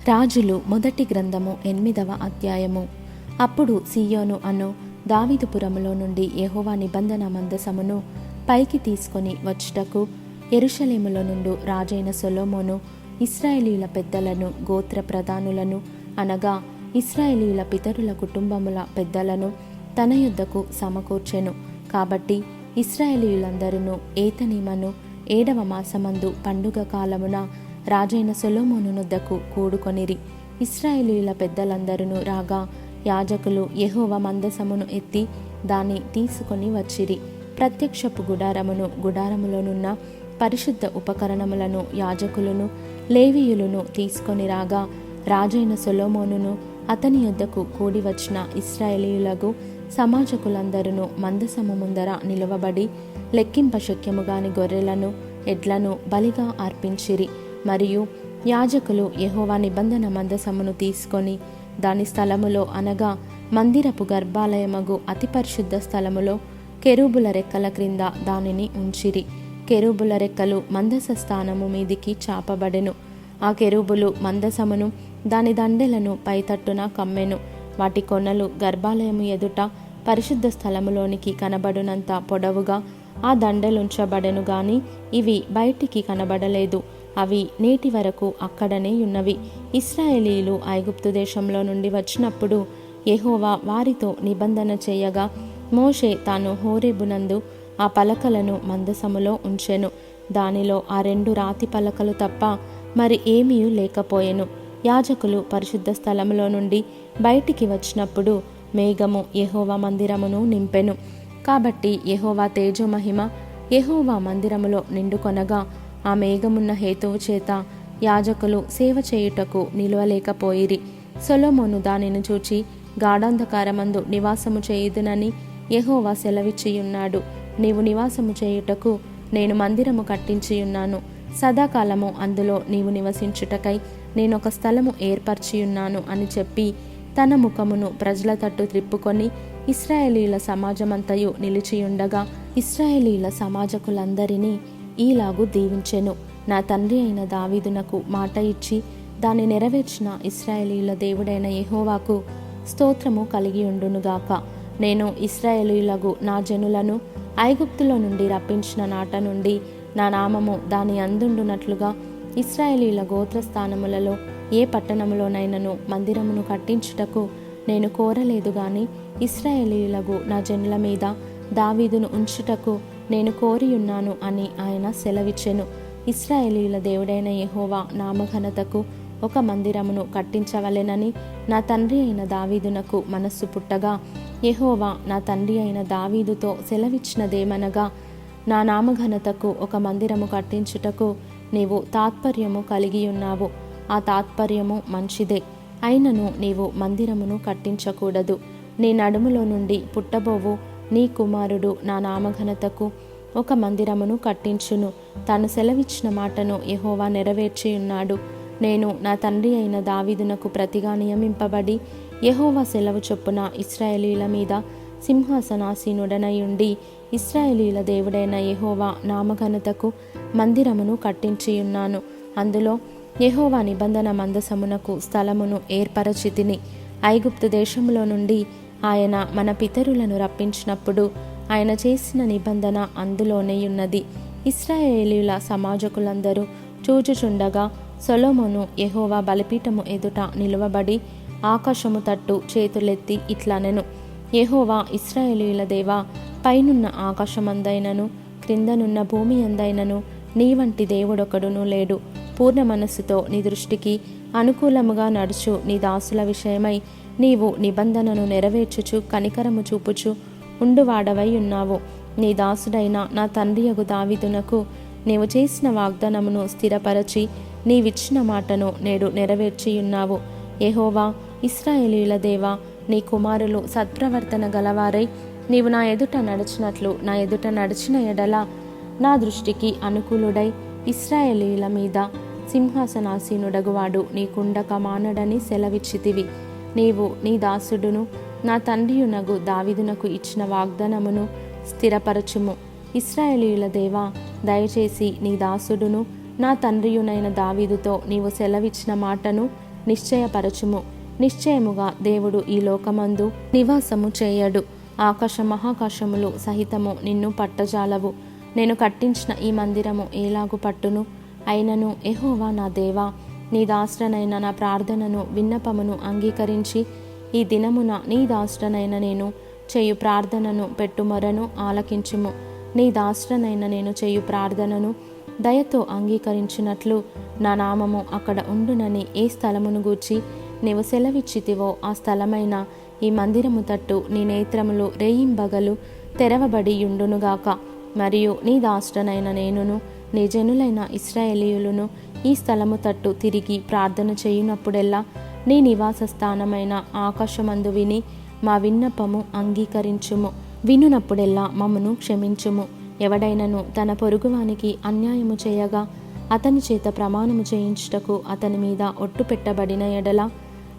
రాజులు మొదటి గ్రంథము 8వ అధ్యాయము. అప్పుడు సీయోను అను దావీదుపురములో నుండి యెహోవా నిబంధన మందసమును పైకి తీసుకొని వచ్చుటకు యెరూషలేములో నుండి రాజైన సొలొమోను ఇశ్రాయేలీయుల పెద్దలను, గోత్ర ప్రధానులను, అనగా ఇశ్రాయేలీయుల పితరుల కుటుంబముల పెద్దలను తన యొద్దకు సమకూర్చెను. కాబట్టి ఇశ్రాయేలీయులందరూ ఏతనీమను 7వ మాసమందు పండుగ కాలమున రాజైన సొలొమోను నొద్దకు కూడుకొనిరి. ఇశ్రాయేలీయుల పెద్దలందరూ రాగా యాజకులు యెహోవా మందసమును ఎత్తి దాన్ని తీసుకొని వచ్చిరి. ప్రత్యక్షపు గుడారమును, గుడారములోనున్న పరిశుద్ధ ఉపకరణములను యాజకులను, లేవీయులను తీసుకొని రాగా రాజైన సొలొమోనును అతని యొద్దకు కూడి వచ్చిన ఇశ్రాయేలీయులకు సమాజకులందరూ మందసము ముందర నిలువబడి లెక్కింపశక్యముగాని గొర్రెలను, ఎడ్లను బలిగా అర్పించిరి. మరియు యాజకులు యెహోవా నిబంధన మందసమును తీసుకొని దాని స్థలములో, అనగా మందిరపు గర్భాలయమగు అతి పరిశుద్ధ స్థలములో కెరూబుల రెక్కల క్రింద దానిని ఉంచిరి. కెరూబుల రెక్కలు మందస స్థానము మీదికి చాపబడెను. ఆ కెరూబులు మందసమును దాని దండెలను పైతట్టున కమ్మెను. వాటి కొనలు గర్భాలయము ఎదుట పరిశుద్ధ స్థలములోనికి కనబడునంత పొడవుగా ఆ దండెలుంచబడెను గాని ఇవి బయటికి కనబడలేదు. అవి నేటి వరకు అక్కడనే ఉన్నవి. ఇశ్రాయేలీయులు ఐగుప్తు దేశంలో నుండి వచ్చినప్పుడు యెహోవా వారితో నిబంధన చేయగా మోషే తాను హోరేబునందు ఆ పలకలను మందసములో ఉంచెను. దానిలో ఆ 2 రాతి పలకలు తప్ప మరి ఏమీ లేకపోయెను. యాజకులు పరిశుద్ధ స్థలములో నుండి బయటికి వచ్చినప్పుడు మేఘము యెహోవా మందిరమును నింపెను. కాబట్టి యెహోవా తేజోమహిమ యెహోవా మందిరములో నిండుకొనగా ఆ మేఘమున్న హేతువు చేత యాజకులు సేవ చేయుటకు నిలువలేకపోయిరి. సొలొమోను దానిని చూచి గాఢాంధకారమందు నివాసము చేయుదునని యెహోవా సెలవిచ్చియున్నాడు. నీవు నివాసము చేయుటకు నేను మందిరము కట్టించియున్నాను. సదాకాలము అందులో నీవు నివసించుటకై నేనొక స్థలము ఏర్పరచియున్నాను అని చెప్పి తన ముఖమును ప్రజల తట్టు త్రిప్పుకొని ఇశ్రాయేలీయుల సమాజమంతయు నిలిచియుండగా ఇశ్రాయేలీయుల సమాజకులందరినీ ఈలాగు దీవించెను. నా తండ్రి అయిన దావీదునకు మాట ఇచ్చి దాన్ని నెరవేర్చిన ఇశ్రాయేలీయుల దేవుడైన యెహోవాకు స్తోత్రము కలిగి ఉండునుగాక. నేను ఇశ్రాయేలీయులకు నా జనులను ఐగుప్తులో నుండి రప్పించిన నాట నుండి నా నామము దాని అందుండునట్లుగా ఇశ్రాయేలీయుల గోత్రస్థానములలో ఏ పట్టణములోనైనను మందిరమును కట్టించుటకు నేను కోరలేదు గాని ఇశ్రాయేలీయులకు నా జనుల మీద దావీదును ఉంచుటకు నేను కోరియున్నాను అని ఆయన సెలవిచ్చెను. ఇశ్రాయేలీయుల దేవుడైన యెహోవా నామఘనతకు ఒక మందిరమును కట్టించవలెనని నా తండ్రి అయిన దావీదునకు మనస్సు పుట్టగా యెహోవా నా తండ్రి అయిన దావీదుతో సెలవిచ్చినదేమనగా, నా నామఘనతకు ఒక మందిరము కట్టించుటకు నీవు తాత్పర్యము కలిగియున్నావు. ఆ తాత్పర్యము మంచిదే. అయినను నీవు మందిరమును కట్టించకూడదు. నీ నడుములో నుండి పుట్టబోవు నీ కుమారుడు నా నామఘనతకు ఒక మందిరమును కట్టించును. తాను సెలవిచ్చిన మాటను యెహోవా నెరవేర్చియున్నాడు. నేను నా తండ్రి అయిన దావీదునకు ప్రతిగా నియమింపబడి యెహోవా సెలవు చొప్పున ఇశ్రాయేలీయుల మీద సింహాసనాసీనుడనయుండి ఇశ్రాయేలీయుల దేవుడైన యెహోవా నామఘనతకు మందిరమును కట్టించియున్నాను. అందులో యెహోవా నిబంధన మందసమునకు స్థలమును ఏర్పరచితిని. ఐగుప్తు దేశంలో నుండి ఆయన మన పితరులను రప్పించినప్పుడు ఆయన చేసిన నిబంధన అందులోనే ఉన్నది. ఇశ్రాయేలీయుల సమాజకులందరూ చూచుచుండగా సొలొమోను యెహోవా బలిపీఠము ఎదుట నిలువబడి ఆకాశము తట్టు చేతులెత్తి ఇట్లనెను, యెహోవా ఇశ్రాయేలీయుల దేవా, పైనున్న ఆకాశమందైనను క్రిందనున్న భూమి అందైనను నీ వంటి దేవుడొకడును లేడు. పూర్ణ మనస్సుతో నీ దృష్టికి అనుకూలముగా నడుచు నీ దాసుల విషయమై నీవు నిబంధనను నెరవేర్చుచు కనికరము చూపుచు ఉండువాడవై ఉన్నావు. నీ దాసుడైన నా తండ్రియగు దావీదునకు నీవు చేసిన వాగ్దానమును స్థిరపరచి నీవిచ్చిన మాటను నేడు నెరవేర్చియున్నావు. యెహోవా ఇశ్రాయేలీయుల దేవా, నీ కుమారులు సత్ప్రవర్తన గలవారై నీవు నా ఎదుట నడిచినట్లు నా ఎదుట నడిచిన ఎడల నా దృష్టికి అనుకూలుడై ఇశ్రాయేలీయుల మీద సింహాసనాసీనుడగువాడు నీకుండక మానడని సెలవిచ్చితివి. నీవు నీ దాసుడును నా తండ్రియునగు దావీదునకు ఇచ్చిన వాగ్దానమును స్థిరపరచుము. ఇశ్రాయేలీయుల దేవా, దయచేసి నీ దాసుడును నా తండ్రియునైన దావీదుతో నీవు సెలవిచ్చిన మాటను నిశ్చయపరచుము. నిశ్చయముగా దేవుడు ఈ లోకమందు నివాసము చేయడు. ఆకాశ మహాకాశములు సహితము నిన్ను పట్టజాలవు. నేను కట్టించిన ఈ మందిరము ఏలాగు పట్టును? అయినను యెహోవా నా దేవా, నీ దాసుడనైన నా ప్రార్థనను విన్నపమును అంగీకరించి ఈ దినమున నీ దాసుడనైన నేను చేయు ప్రార్థనను పెట్టుమొరను ఆలకించుము. నీ దాసుడనైన నేను చేయు ప్రార్థనను దయతో అంగీకరించినట్లు నా నామము అక్కడ ఉండునని ఏ స్థలమును గూర్చి నీవు సెలవిచ్చితివో ఆ స్థలమైన ఈ మందిరము తట్టు నీ నేత్రములు రేయింబగలు తెరవబడి యుండునుగాక. మరియు నీ దాసుడనైన నేనును నీ జనులైన ఇశ్రాయేలీయులను ఈ స్థలము తట్టు తిరిగి ప్రార్థన చేయునప్పుడెల్లా నీ నివాస స్థానమైన ఆకాశమందు విని మా విన్నపము అంగీకరించుము. వినునప్పుడెల్లా మమ్మను క్షమించుము. ఎవడైనను తన పొరుగువానికి అన్యాయము చేయగా అతని చేత ప్రమాణము చేయించుటకు అతని మీద ఒట్టు పెట్టబడిన ఎడల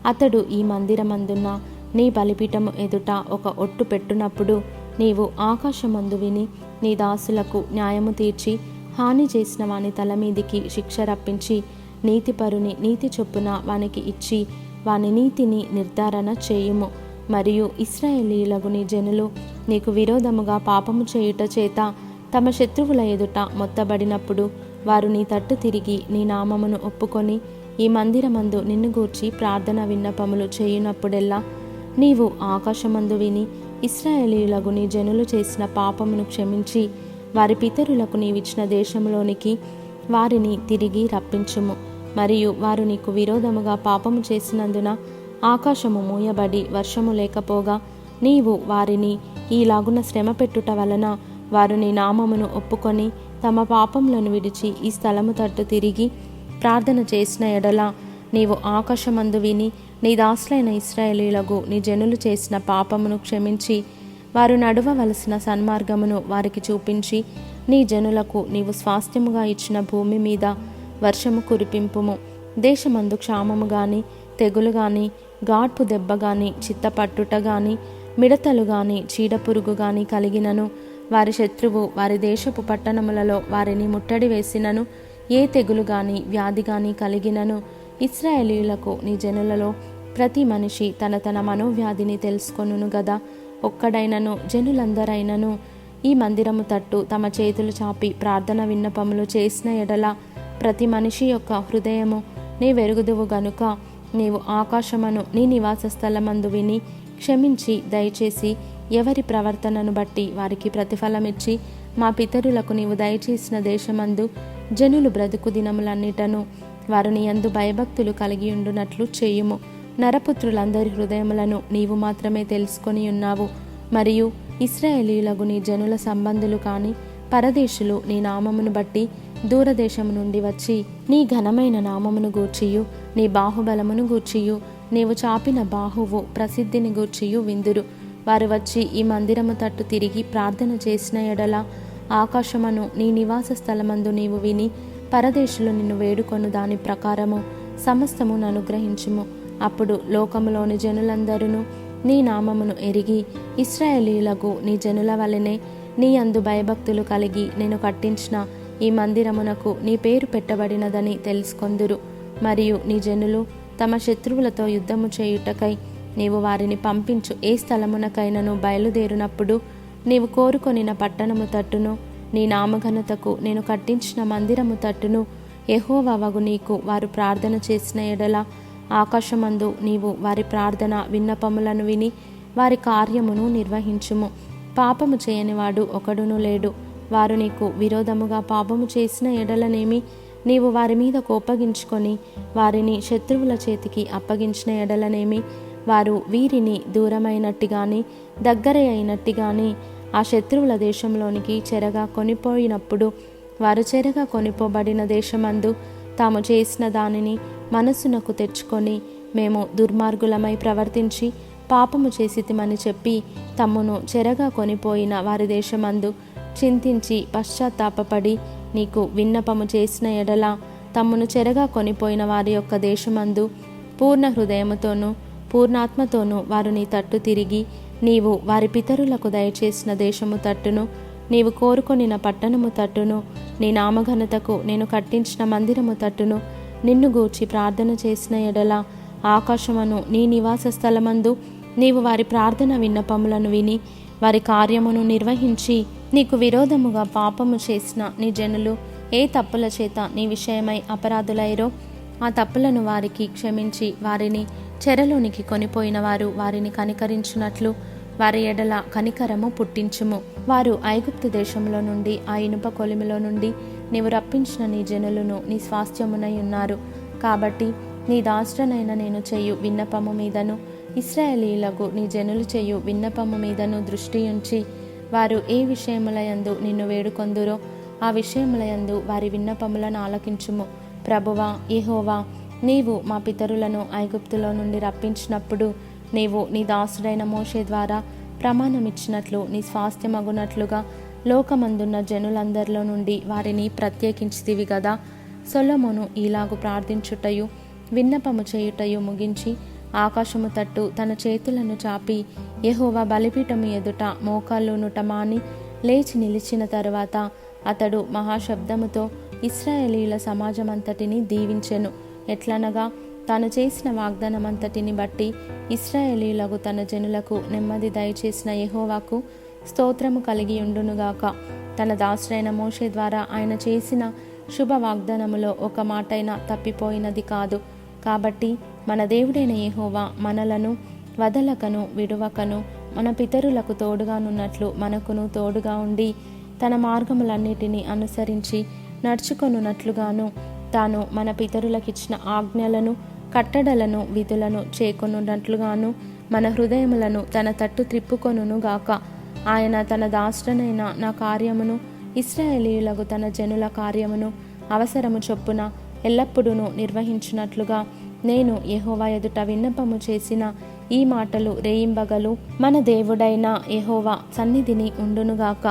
అతడు ఈ మందిరమందున్న నీ బలిపీఠము ఎదుట ఒక ఒట్టు పెట్టునప్పుడు నీవు ఆకాశమందు విని నీ దాసులకు న్యాయము తీర్చి హాని చేసిన వాని తల మీదికి శిక్ష రప్పించి నీతిపరుని నీతి చొప్పున వానికి ఇచ్చి వాని నీతిని నిర్ధారణ చేయుము. మరియు ఇశ్రాయేలీయులకు నీ జనులు నీకు విరోధముగా పాపము చేయుట చేత తమ శత్రువుల ఎదుట మొత్తబడినప్పుడు వారు నీ తట్టు తిరిగి నీ నామమును ఒప్పుకొని ఈ మందిరమందు నిన్ను గూర్చి ప్రార్థన విన్నపములు చేయునప్పుడెల్లా నీవు ఆకాశమందు విని ఇశ్రాయేలీయులకు నీ జనులు చేసిన పాపమును క్షమించి వారి పితరులకు నీవిచ్చిన దేశంలోనికి వారిని తిరిగి రప్పించుము. మరియు వారు నీకు విరోధముగా పాపము చేసినందున ఆకాశము మూయబడి వర్షము లేకపోగా నీవు వారిని ఈలాగున శ్రమ పెట్టుట వలన వారు నీ నామమును ఒప్పుకొని తమ పాపములను విడిచి ఈ స్థలము తట్టు తిరిగి ప్రార్థన చేసిన ఎడల నీవు ఆకాశమందు విని నీ దాసులైన ఇశ్రాయేలీయులకు నీ జనులు చేసిన పాపమును క్షమించి వారు నడవవలసిన సన్మార్గమును వారికి చూపించి నీ జనులకు నీవు స్వాస్థ్యముగా ఇచ్చిన భూమి మీద వర్షము కురిపింపుము. దేశమందు క్షామము గాని తెగులు గాని గాడ్పు దెబ్బ గాని చిత్తపట్టుట గాని మిడతలు గాని చీడపురుగు గాని కలిగినను వారి శత్రువు వారి దేశపు పట్టణములలో వారిని ముట్టడి వేసినను ఏ తెగులు గాని వ్యాధి గాని కలిగినను ఇశ్రాయేలీయులకు నీ జనులలో ప్రతి మనిషి తన తన మనోవ్యాధిని తెలుసుకొనును గదా. ఒక్కడైనను జనులందరైనను ఈ మందిరము తట్టు తమ చేతులు చాపి ప్రార్థన విన్నపములు చేసిన ఎడల ప్రతి మనిషి యొక్క హృదయము నీ వెరుగుదువు గనుక నీవు ఆకాశమును నీ నివాస స్థలమందు విని క్షమించి దయచేసి ఎవరి ప్రవర్తనను బట్టి వారికి ప్రతిఫలమిచ్చి మా పితరులకు నీవు దయచేసిన దేశమందు జనులు బ్రతుకు దినములన్నిటను వారు నీ యందు భయభక్తులు కలిగి ఉండునట్లు చేయుము. నరపుత్రులందరి హృదయములను నీవు మాత్రమే తెలుసుకొని ఉన్నావు. మరియు ఇశ్రాయేలీయులకు నీ జనుల సంబంధులు కాని పరదేశులు నీ నామమును బట్టి దూరదేశము నుండి వచ్చి నీ ఘనమైన నామమును గూర్చియు నీ బాహుబలమును గూర్చియు నీవు చాపిన బాహువు ప్రసిద్ధిని గూర్చియు విందురు. వారు వచ్చి ఈ మందిరము తట్టు తిరిగి ప్రార్థన చేసిన ఎడల ఆకాశమును నీ నివాస స్థలమందు నీవు విని పరదేశులు నిన్ను వేడుకొను దాని ప్రకారము సమస్తమును అనుగ్రహించుము. అప్పుడు లోకములోని జనులందరూ నీ నామమును ఎరిగి ఇశ్రాయేలీయులకు నీ జనుల వలెనే నీ యందు భయభక్తులు కలిగి నేను కట్టించిన ఈ మందిరమునకు నీ పేరు పెట్టబడినదని తెలుసుకొందురు. మరియు నీ జనులు తమ శత్రువులతో యుద్ధము చేయుటకై నీవు వారిని పంపించు ఏ స్థలమునకైనను బయలుదేరినప్పుడు నీవు కోరుకొనిన పట్టణము తట్టును నీ నామఘనతకు నేను కట్టించిన మందిరము తట్టును యెహోవావగు నీకు వారు ప్రార్థన చేసిన ఎడల ఆకాశమందు నీవు వారి ప్రార్థన విన్నపములను విని వారి కార్యమును నిర్వహించుము. పాపము చేయనివాడు ఒకడును లేడు. వారు నీకు విరోధముగా పాపము చేసిన ఎడలనేమి నీవు వారి మీద కోపగించుకొని వారిని శత్రువుల చేతికి అప్పగించిన ఎడలనేమి వారు వీరిని దూరమైనట్టుగాని దగ్గర అయినట్టుగాని ఆ శత్రువుల దేశంలోనికి చెరగా కొనిపోయినప్పుడు వారు చెరగా కొనిపోబడిన దేశమందు తాము చేసిన దానిని మనసునకు తెచ్చుకొని మేము దుర్మార్గులమై ప్రవర్తించి పాపము చేసితిమని చెప్పి తమ్మును చెరగా కొనిపోయిన వారి దేశమందు చింతించి పశ్చాత్తాపపడి నీకు విన్నపము చేసిన ఎడల తమ్మును చెరగా కొనిపోయిన వారి యొక్క దేశమందు పూర్ణ హృదయముతోనూ పూర్ణాత్మతోనూ వారు నీ తట్టు తిరిగి నీవు వారి పితరులకు దయచేసిన దేశము తట్టును నీవు కోరుకొనిన పట్టణము తట్టును నీ నామఘనతకు నేను కట్టించిన మందిరము తట్టును నిన్ను గూర్చి ప్రార్థన చేసిన ఎడల ఆకాశమును నీ నివాస స్థలమందు నీవు వారి ప్రార్థన విన్నపములను విని వారి కార్యమును నిర్వహించి నీకు విరోధముగా పాపము చేసిన నీ జనులు ఏ తప్పుల చేత నీ విషయమై అపరాధులైరో ఆ తప్పులను వారికి క్షమించి వారిని చెరలోనికి కొనిపోయిన వారు వారిని కనికరించున్నట్లు వారి ఎడల కనికరము పుట్టించుము. వారు ఐగుప్తు దేశంలో నుండి ఆ ఇనుప కొలిమిలో నుండి నీవు రప్పించిన నీ జనులను నీ స్వాస్థ్యమునై ఉన్నారు. కాబట్టి నీ దాసుడనైన నేను చేయు విన్నపము మీదను ఇశ్రాయేలీయులకు నీ జనులు చేయు విన్నపము మీదను దృష్టి ఉంచి వారు ఏ విషయములయందు నిన్ను వేడుకొందురో ఆ విషయములయందు వారి విన్నపములను ఆలకించుము. ప్రభువా యెహోవా, నీవు మా పితరులను ఐగుప్తులో నుండి రప్పించినప్పుడు నీవు నీ దాసుడైన మోషే ద్వారా ప్రమాణమిచ్చినట్లు నీ స్వాస్థ్యమగునట్లుగా లోకమందున్న జనులందరిలో నుండి వారిని ప్రత్యేకించితివి గదా. సొలొమోను ఈలాగు ప్రార్థించుటయు విన్నపము చేయుటయు ముగించి ఆకాశము తట్టు తన చేతులను చాపి యెహోవా బలిపీఠము ఎదుట మోకాళ్ళునుట మాని లేచి నిలిచిన తరువాత అతడు మహాశబ్దముతో ఇశ్రాయేలీయుల సమాజమంతటిని దీవించెను. ఎట్లనగా తాను చేసిన వాగ్దానమంతటిని బట్టి ఇశ్రాయేలీయులకు తన జనులకు నెమ్మది దయచేసిన యెహోవాకు స్తోత్రము కలిగి ఉండునుగాక. తన దాసుడైన మోషే ద్వారా ఆయన చేసిన శుభ వాగ్దానములో ఒక మాటైనా తప్పిపోయినది కాదు. కాబట్టి మన దేవుడైన యెహోవా మనలను వదలకను విడువకను మన పితరులకు తోడుగానున్నట్లు మనకును తోడుగా ఉండి తన మార్గములన్నిటినీ అనుసరించి నడుచుకొనున్నట్లుగాను తాను మన పితరులకిచ్చిన ఆజ్ఞలను కట్టడలను విధులను చేకొనున్నట్లుగాను మన హృదయములను తన తట్టు త్రిప్పుకొనుగాక. ఆయన తన దాసుడనైన నా కార్యమును ఇశ్రాయేలీయులకు తన జనుల కార్యమును అవసరము చొప్పున ఎల్లప్పుడూ నిర్వహించినట్లుగా నేను యెహోవా ఎదుట విన్నపము చేసిన ఈ మాటలు రేయింబగలు మన దేవుడైన యెహోవా సన్నిధిని ఉండునుగాక.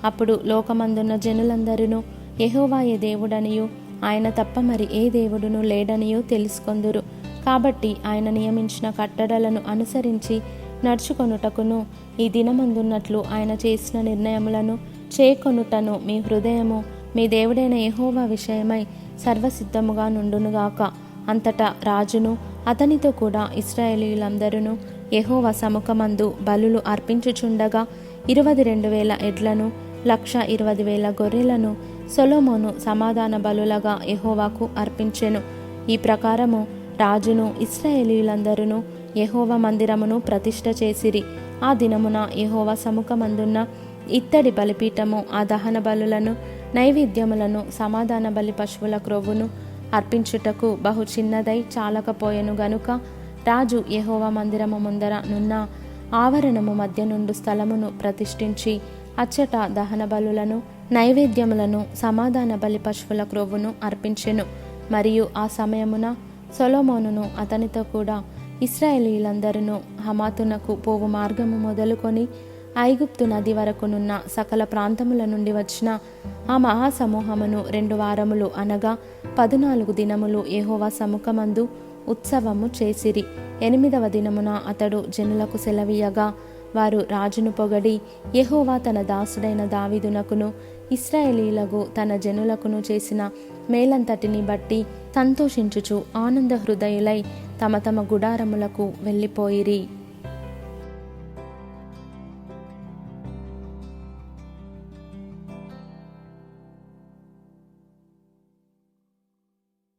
అప్పుడు లోకమందున్న జనులందరూ యెహోవాయే దేవుడనియు ఆయన తప్ప మరి ఏ దేవుడును లేడనియో తెలుసుకొందురు. కాబట్టి ఆయన నియమించిన కట్టడలను అనుసరించి నడుచుకొనుటకును ఈ దినమందున్నట్లు ఆయన చేసిన నిర్ణయములను చేకొనుటను మీ హృదయము మీ దేవుడైన యెహోవా విషయమై సర్వసిద్ధముగా నుండునుగాక. అంతటా రాజును అతనితో కూడా ఇశ్రాయేలీయులందరూ యెహోవా సముఖమందు బలులు అర్పించుచుండగా 22,000 ఎడ్లను 120,000 గొర్రెలను సొలొమోను సమాధాన బలులగా యెహోవాకు అర్పించెను. ఈ ప్రకారము రాజును ఇశ్రాయేలీయులందరూ యెహోవా మందిరమును ప్రతిష్ఠ చేసిరి. ఆ దినమున యెహోవా సముఖమందున్న ఇత్తడి బలిపీఠము ఆ దహన బలులను నైవేద్యములను సమాధాన బలి పశువుల క్రొవ్వును అర్పించుటకు బహు చిన్నదై చాలకపోయెను గనుక రాజు యెహోవా మందిరము ముందర నున్న ఆవరణము మధ్య నుండు స్థలమును ప్రతిష్ఠించి అచ్చట దహన బలులను నైవేద్యములను సమాధాన బలి పశువుల క్రొవ్వును అర్పించెను. మరియు ఆ సమయమున సొలొమోనును అతనితో కూడా ఇశ్రాయేలీయులందరూ హమాతునకు పోవు మార్గము మొదలుకొని ఐగుప్తు నది వరకునున్న సకల ప్రాంతముల నుండి వచ్చిన ఆ మహాసమూహమును 2 వారములు అనగా 14 దినములు యెహోవా సముఖమందు ఉత్సవము చేసిరి. 8వ దినమున అతడు జనులకు సెలవీయగా వారు రాజును పొగడి యెహోవా తన దాసుడైన దావీదునకును ఇశ్రాయేలీయులకు తన జనులకును చేసిన మేలంతటిని బట్టి సంతోషించుచు ఆనంద హృదయులై తమ తమ గుడారములకు వెళ్ళిపోయిరి.